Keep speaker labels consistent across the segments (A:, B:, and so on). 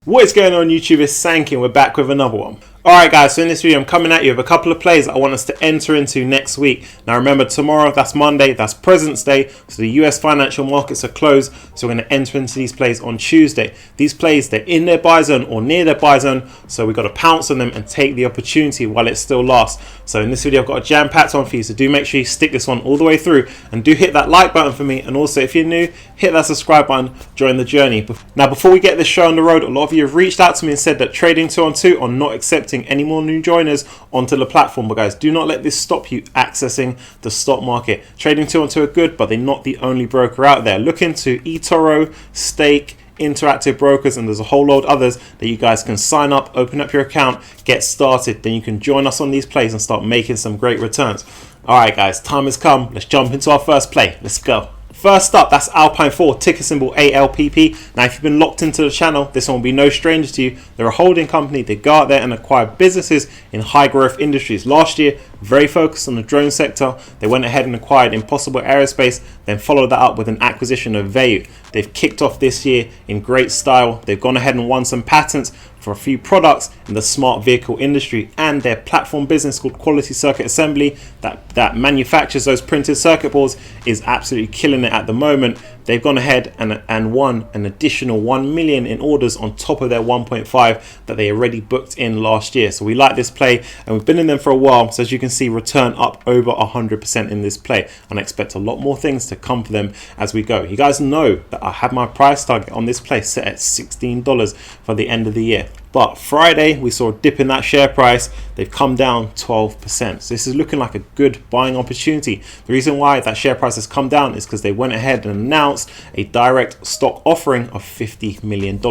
A: What is going on YouTube? It's Sankey and we're back with another one. Alright guys, so in this video I'm coming at you with a couple of plays I want us to enter into next week. Now remember, tomorrow, that's Monday, that's President's Day, so the US financial markets are closed, so we're going to enter into these plays on Tuesday. These plays, they're in their buy zone or near their buy zone, so we've got to pounce on them and take the opportunity while it still lasts. So in this video I've got a jam-packed one for you, so do make sure you stick this one all the way through and do hit that like button for me, and also if you're new, hit that subscribe button, join the journey. Now before we get this show on the road, a lot of you have reached out to me and said that Trading 2 on 2 are not accepting any more new joiners onto the platform, but guys, do not let this stop you accessing the stock market. Trading 2 on 2 are good, but they're not the only broker out there. Look into eToro, Stake, Interactive Brokers, and there's a whole load of others that you guys can sign up, open up your account, get started, then you can join us on these plays and start making some great returns. Alright guys, time has come. Let's jump into our first play. Let's go. First up, that's Alpine 4, ticker symbol ALPP. Now, if you've been locked into the channel, this one will be no stranger to you. They're a holding company. They go out there and acquire businesses in high growth industries. Last year, very focused on the drone sector. They went ahead and acquired Impossible Aerospace, then followed that up with an acquisition of Veyu. They've kicked off this year in great style. They've gone ahead and won some patents for a few products in the smart vehicle industry, and their platform business called Quality Circuit Assembly that manufactures those printed circuit boards is absolutely killing it at the moment. They've gone ahead and won an additional 1 million in orders on top of their 1.5 that they already booked in last year. So we like this play and we've been in them for a while. So as you can see, return up over 100% in this play, and I expect a lot more things to come for them as we go. You guys know that I have my price target on this play set at $16 for the end of the year. But Friday, we saw a dip in that share price. They've come down 12%. So this is looking like a good buying opportunity. The reason why that share price has come down is because they went ahead and announced a direct stock offering of $50 million.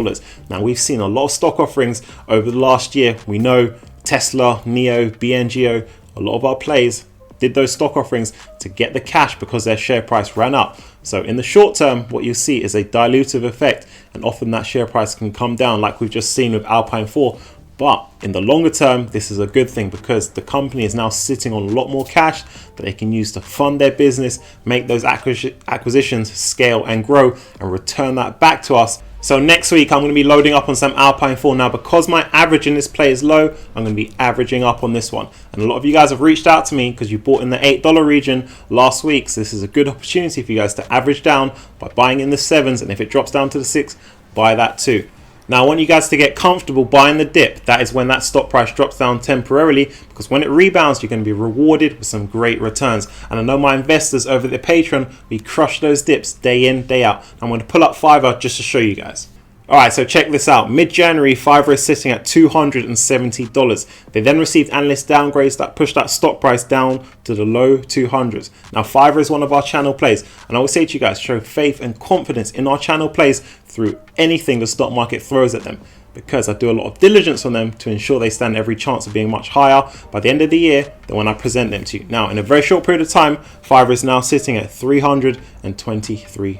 A: Now, we've seen a lot of stock offerings over the last year. We know Tesla, NEO, BNGO, a lot of our plays did those stock offerings to get the cash because their share price ran up. So in the short term, what you'll see is a dilutive effect, and often that share price can come down like we've just seen with Alpine 4. But in the longer term, this is a good thing because the company is now sitting on a lot more cash that they can use to fund their business, make those acquisitions scale and grow, and return that back to us. So next week, I'm going to be loading up on some Alpine 4. Now, because my average in this play is low, I'm going to be averaging up on this one. And a lot of you guys have reached out to me because you bought in the $8 region last week. So this is a good opportunity for you guys to average down by buying in the 7s. And if it drops down to the 6, buy that too. Now, I want you guys to get comfortable buying the dip. That is when that stock price drops down temporarily, because when it rebounds, you're going to be rewarded with some great returns. And I know my investors over at Patreon, we crush those dips day in, day out. I'm going to pull up Fiverr just to show you guys. Alright, so check this out. Mid-January, Fiverr is sitting at $270. They then received analyst downgrades that pushed that stock price down to the low 200s. Now, Fiverr is one of our channel plays, and I will say to you guys, show faith and confidence in our channel plays through anything the stock market throws at them, because I do a lot of diligence on them to ensure they stand every chance of being much higher by the end of the year than when I present them to you. Now, in a very short period of time, Fiverr is now sitting at $323.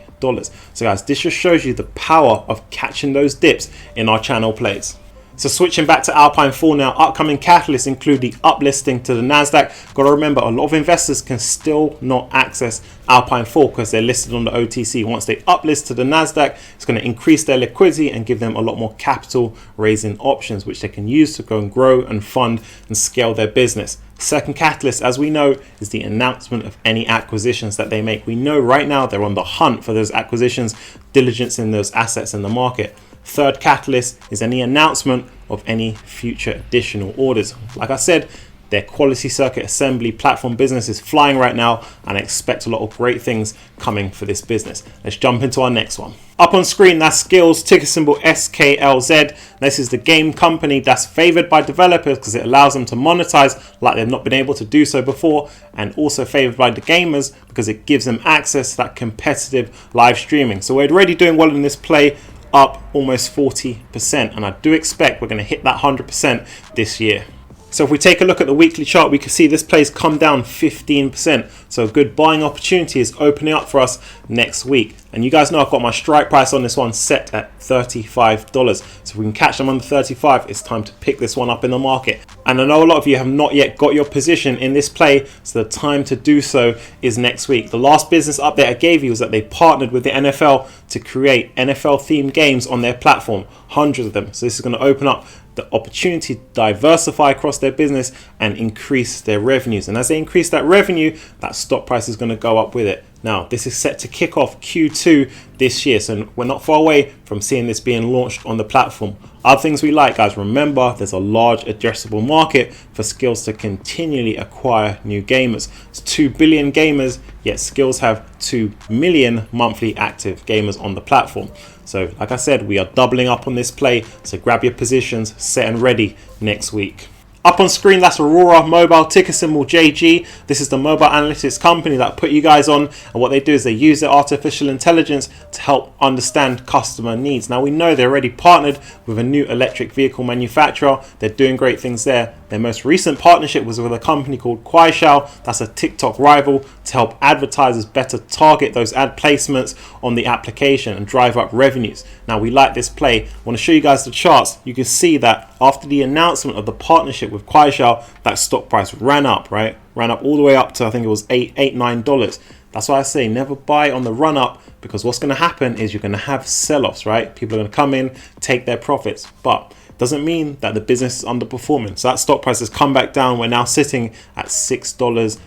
A: So guys, this just shows you the power of catching those dips in our channel plays. So switching back to Alpine 4 now, upcoming catalysts include the uplisting to the NASDAQ. Got to remember, a lot of investors can still not access Alpine 4 because they're listed on the OTC. Once they uplist to the NASDAQ, it's going to increase their liquidity and give them a lot more capital raising options, which they can use to go and grow and fund and scale their business. Second catalyst, as we know, is the announcement of any acquisitions that they make. We know right now they're on the hunt for those acquisitions, diligence in those assets in the market. Third catalyst is any announcement of any future additional orders. Like I said, their Quality Circuit Assembly platform business is flying right now, and I expect a lot of great things coming for this business. Let's jump into our next one. Up on screen, that's Skills, ticker symbol SKLZ. This is the game company that's favored by developers because it allows them to monetize like they've not been able to do so before, and also favored by the gamers because it gives them access to that competitive live streaming. So we're already doing well in this play, up almost 40%, and I do expect we're going to hit that 100% this year. So if we take a look at the weekly chart, we can see this play's come down 15%. So a good buying opportunity is opening up for us next week. And you guys know I've got my strike price on this one set at $35. So if we can catch them under 35, it's time to pick this one up in the market. And I know a lot of you have not yet got your position in this play, so the time to do so is next week. The last business update I gave you was that they partnered with the NFL to create NFL themed games on their platform, hundreds of them. So this is going to open up the opportunity to diversify across their business and increase their revenues. And as they increase that revenue, that stock price is going to go up with it. Now, this is set to kick off Q2 this year, so we're not far away from seeing this being launched on the platform. Other things we like, guys, remember there's a large addressable market for Skills to continually acquire new gamers. It's 2 billion gamers, yet Skills have 2 million monthly active gamers on the platform. So like I said, we are doubling up on this play, so grab your positions set and ready next week. Up on screen, that's Aurora Mobile, ticker symbol JG. This is the mobile analytics company that put you guys on, and what they do is they use their artificial intelligence to help understand customer needs. Now we know they're already partnered with a new electric vehicle manufacturer. They're doing great things there. Their most recent partnership was with a company called Kuaishou, that's a TikTok rival, to help advertisers better target those ad placements on the application and drive up revenues. Now we like this play. I want to show you guys the charts. You can see that after the announcement of the partnership with Kuaishou, that stock price ran up, right? Ran up all the way up to, I think it was $9. That's why I say never buy on the run up, because what's going to happen is you're going to have sell-offs, right? People are going to come in, take their profits, but doesn't mean that the business is underperforming. So that stock price has come back down. We're now sitting at $6.11.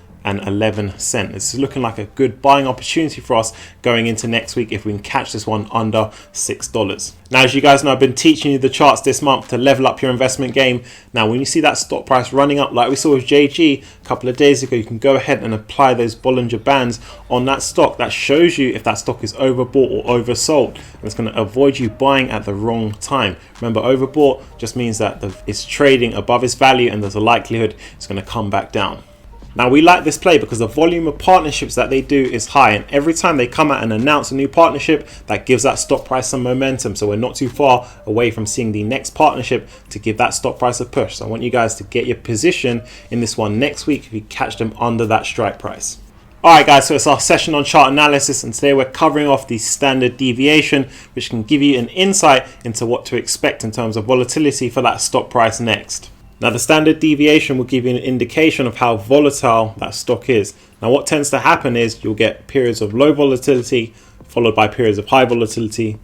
A: This is looking like a good buying opportunity for us going into next week if we can catch this one under $6. Now, as you guys know, I've been teaching you the charts this month to level up your investment game. Now, when you see that stock price running up like we saw with JG a couple of days ago, you can go ahead and apply those Bollinger Bands on that stock. That shows you if that stock is overbought or oversold, and it's going to avoid you buying at the wrong time. Remember, overbought just means that it's trading above its value and there's a likelihood it's going to come back down. Now we like this play because the volume of partnerships that they do is high, and every time they come out and announce a new partnership, that gives that stock price some momentum. So we're not too far away from seeing the next partnership to give that stock price a push. So I want you guys to get your position in this one next week if you catch them under that strike price. Alright guys, so it's our session on chart analysis, and today we're covering off the standard deviation, which can give you an insight into what to expect in terms of volatility for that stock price next. Now the standard deviation will give you an indication of how volatile that stock is. Now what tends to happen is you'll get periods of low volatility followed by periods of high volatility.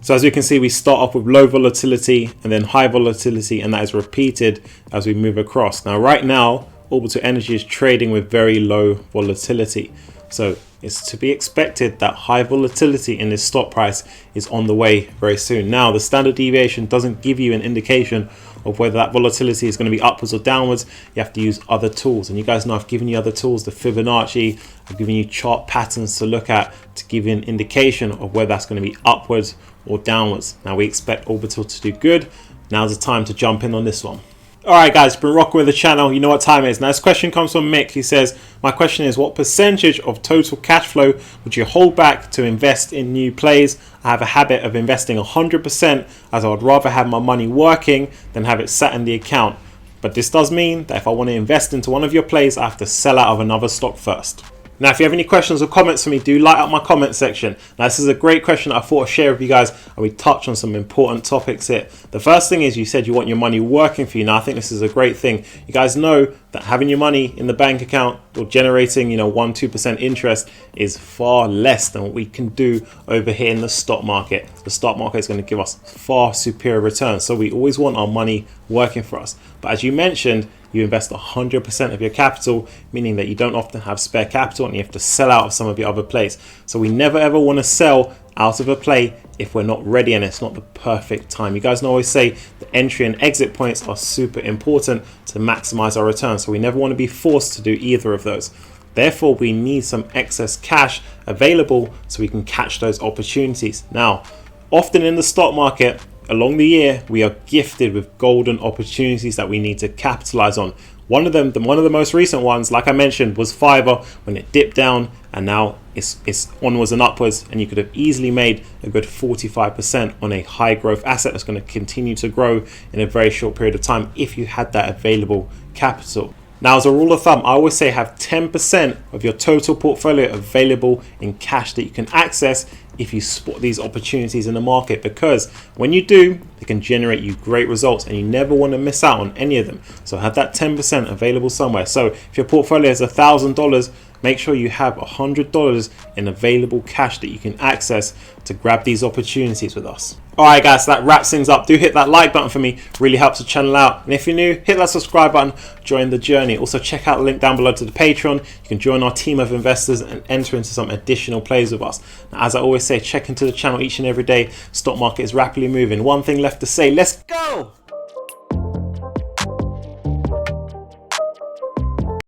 A: So as you can see, we start off with low volatility and then high volatility, and that is repeated as we move across. Now right now, Orbital Energy is trading with very low volatility. So it's to be expected that high volatility in this stock price is on the way very soon. Now the standard deviation doesn't give you an indication of whether that volatility is going to be upwards or downwards. You have to use other tools, and you guys know I've given you other tools, the Fibonacci. I've given you chart patterns to look at to give you an indication of whether that's going to be upwards or downwards. Now we expect Orbital to do good. Now's the time to jump in on this one. Alright guys, been rocking with the channel. You know what time it is. Now this question comes from Mick. He says, my question is, what percentage of total cash flow would you hold back to invest in new plays? I have a habit of investing 100%, as I would rather have my money working than have it sat in the account. But this does mean that if I want to invest into one of your plays, I have to sell out of another stock first. Now, if you have any questions or comments for me, do light up my comment section. Now, this is a great question I thought I'd share with you guys, and we touch on some important topics here. The first thing is, you said you want your money working for you. Now, I think this is a great thing. You guys know that having your money in the bank account or generating, 1-2% interest is far less than what we can do over here in the stock market. The stock market is going to give us far superior returns. So we always want our money working for us. But as you mentioned, you invest 100% of your capital, meaning that you don't often have spare capital and you have to sell out of some of your other plays. So we never ever want to sell out of a play if we're not ready and it's not the perfect time. You guys know I always say the entry and exit points are super important to maximize our return. So we never want to be forced to do either of those. Therefore, we need some excess cash available so we can catch those opportunities. Now, often in the stock market, along the year, we are gifted with golden opportunities that we need to capitalize on. One of the most recent ones, like I mentioned, was Fiverr when it dipped down, and now it's onwards and upwards, and you could have easily made a good 45% on a high growth asset that's going to continue to grow in a very short period of time if you had that available capital. Now, as a rule of thumb, I always say have 10% of your total portfolio available in cash that you can access if you spot these opportunities in the market, because when you do, they can generate you great results and you never want to miss out on any of them. So have that 10% available somewhere. So if your portfolio is $1,000, make sure you have $100 in available cash that you can access to grab these opportunities with us. Alright guys, so that wraps things up. Do hit that like button for me, really helps the channel out. And if you're new, hit that subscribe button, join the journey. Also check out the link down below to the Patreon. You can join our team of investors and enter into some additional plays with us. Now, as I always say, check into the channel each and every day. Stock market is rapidly moving. One thing left to say, let's go!